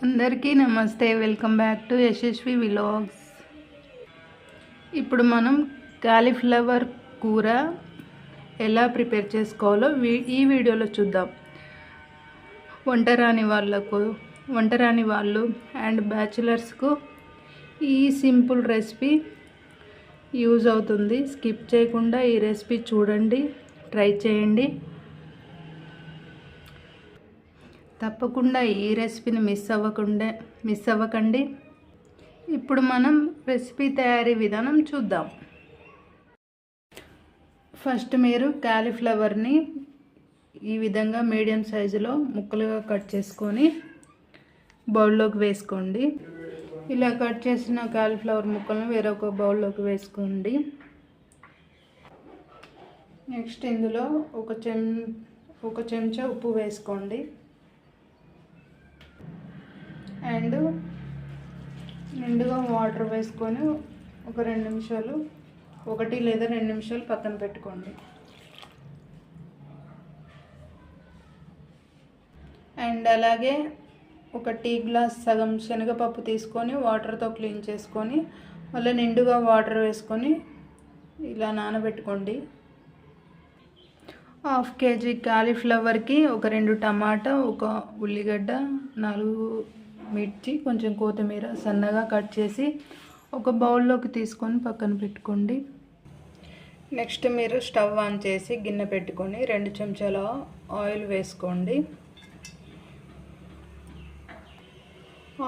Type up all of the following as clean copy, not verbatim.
అందరికీ నమస్తే. Welcome back to Yashasvi vlogs. ఇప్పుడు మనం కాలీఫ్లవర్ కూర ఎలా ప్రిపేర్ చేసుకోవాలో ఈ వీడియోలో చూద్దాం. వంట రాని వాళ్ళు అండ్ బ్యాచిలర్స్కు ఈ సింపుల్ రెసిపీ యూజ్ అవుతుంది. స్కిప్ చేయకుండా ఈ రెసిపీ చూడండి, ట్రై చేయండి. తప్పకుండా ఈ రెసిపీని మిస్ అవ్వకండి. ఇప్పుడు మనం రెసిపీ తయారీ విధానం చూద్దాం. ఫస్ట్ మీరు కాలీఫ్లవర్ని ఈ విధంగా మీడియం సైజులో ముక్కలుగా కట్ చేసుకొని బౌల్లోకి వేసుకోండి. ఇలా కట్ చేసిన కాలీఫ్లవర్ ముక్కలను వేరొక బౌల్లోకి వేసుకోండి. నెక్స్ట్ ఇందులో ఒక చెంచా ఉప్పు వేసుకోండి. అండ్ నిండుగా వాటర్ వేసుకొని ఒక 2 నిమిషాలు 1 లేదా 2 నిమిషాలు పక్కన పెట్టుకోండి. అండ్ అలాగే ఒక టీ గ్లాస్ సగం శనగపప్పు తీసుకొని వాటర్తో క్లీన్ చేసుకొని మళ్ళీ నిండుగా వాటర్ వేసుకొని ఇలా నానబెట్టుకోండి. 1/2 కేజీ కాలీఫ్లవర్కి ఒక 2 టమాటా, ఒక ఉల్లిగడ్డ, 4 మిర్చి, కొంచెం కొత్తిమీర సన్నగా కట్ చేసి ఒక బౌల్లోకి తీసుకొని పక్కన పెట్టుకోండి. నెక్స్ట్ మీరు స్టవ్ ఆన్ చేసి గిన్నె పెట్టుకొని 2 చెంచాల ఆయిల్ వేసుకోండి.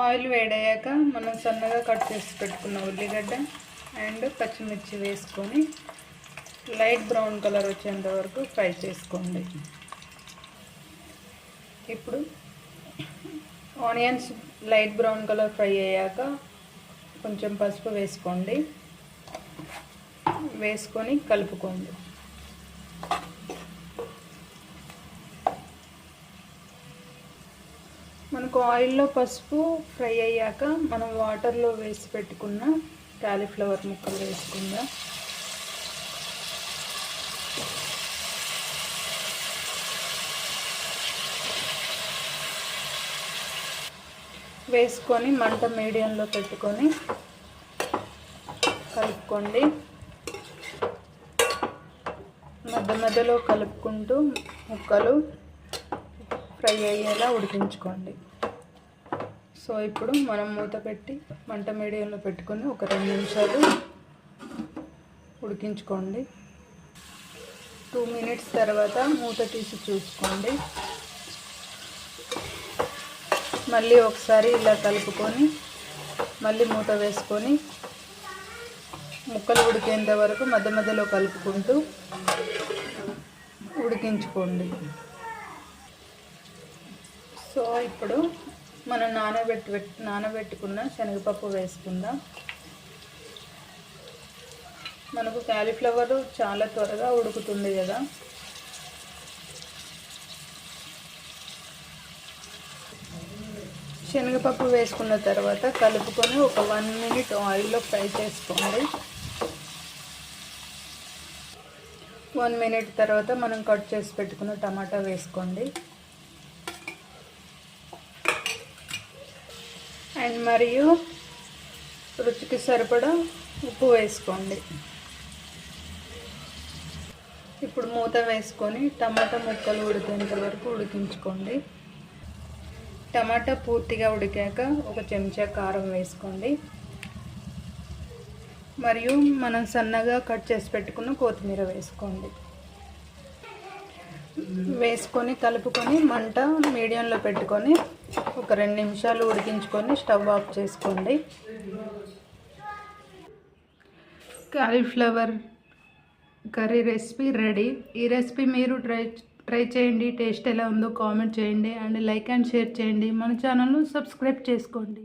ఆయిల్ వేడయ్యాక మనం సన్నగా కట్ చేసి పెట్టుకున్న ఉల్లిగడ్డ అండ్ పచ్చిమిర్చి వేసుకొని లైట్ బ్రౌన్ కలర్ వచ్చేంత వరకు ఫ్రై చేసుకోండి. ఇప్పుడు onions light brown colour fry అయ్యాక కొంచెం పసుపు వేసుకొని కలుపుకోండి. మనకు ఆయిల్లో పసుపు ఫ్రై అయ్యాక మనం వాటర్లో వేసి పెట్టుకున్న కాలీఫ్లవర్ ముక్కలు వేసుకుందాం. వేసుకొని మంట మీడియంలో పెట్టుకొని కలుపుకోండి. మధ్యలో కలుపుకుంటూ ముక్కలు ఫ్రై అయ్యేలా ఉడికించుకోండి. సో ఇప్పుడు మనం మూత పెట్టి మంట మీడియంలో పెట్టుకొని ఒక 2 నిమిషాలు ఉడికించుకోండి. 2 మినిట్స్ తర్వాత మూత తీసి చూసుకోండి. మళ్ళీ ఒకసారి ఇలా కలుపుకొని మళ్ళీ మూత వేసుకొని ముక్కలు ఉడికేంత వరకు మధ్యలో కలుపుకుంటూ ఉడికించుకోండి. సో ఇప్పుడు మనం నానబెట్టుకున్న శనగపప్పు వేసుకుందాం. మనకు కాలీఫ్లవర్ చాలా త్వరగా ఉడుకుతుంది కదా. శనగపప్పు వేసుకున్న తర్వాత కలుపుకొని ఒక 1 మినిట్ ఆయిల్లో ఫ్రై చేసుకోండి. 1 మినిట్ తర్వాత మనం కట్ చేసి పెట్టుకున్న టమాటా వేసుకోండి. అండ్ మరియు రుచికి సరిపడా ఉప్పు వేసుకోండి. ఇప్పుడు మూత వేసుకొని టమాటా ముక్కలు ఉడికేంత వరకు ఉడికించుకోండి. టమాటా పూర్తిగా ఉడికాక ఒక చెంచా కారం వేసుకోండి. మరియు మనం సన్నగా కట్ చేసి పెట్టుకున్న కొత్తిమీర వేసుకొని కలుపుకొని మంట మీడియంలో పెట్టుకొని ఒక 2 నిమిషాలు ఉడికించుకొని స్టవ్ ఆఫ్ చేసుకోండి. Cauliflower curry recipe ready. ఈ రెసిపీ మీరు ట్రై చేయండి. టేస్ట్ ఎలా ఉందో కామెంట్ చేయండి అండ్ లైక్ అండ్ షేర్ చేయండి. మన ఛానల్ను సబ్స్క్రైబ్ చేసుకోండి.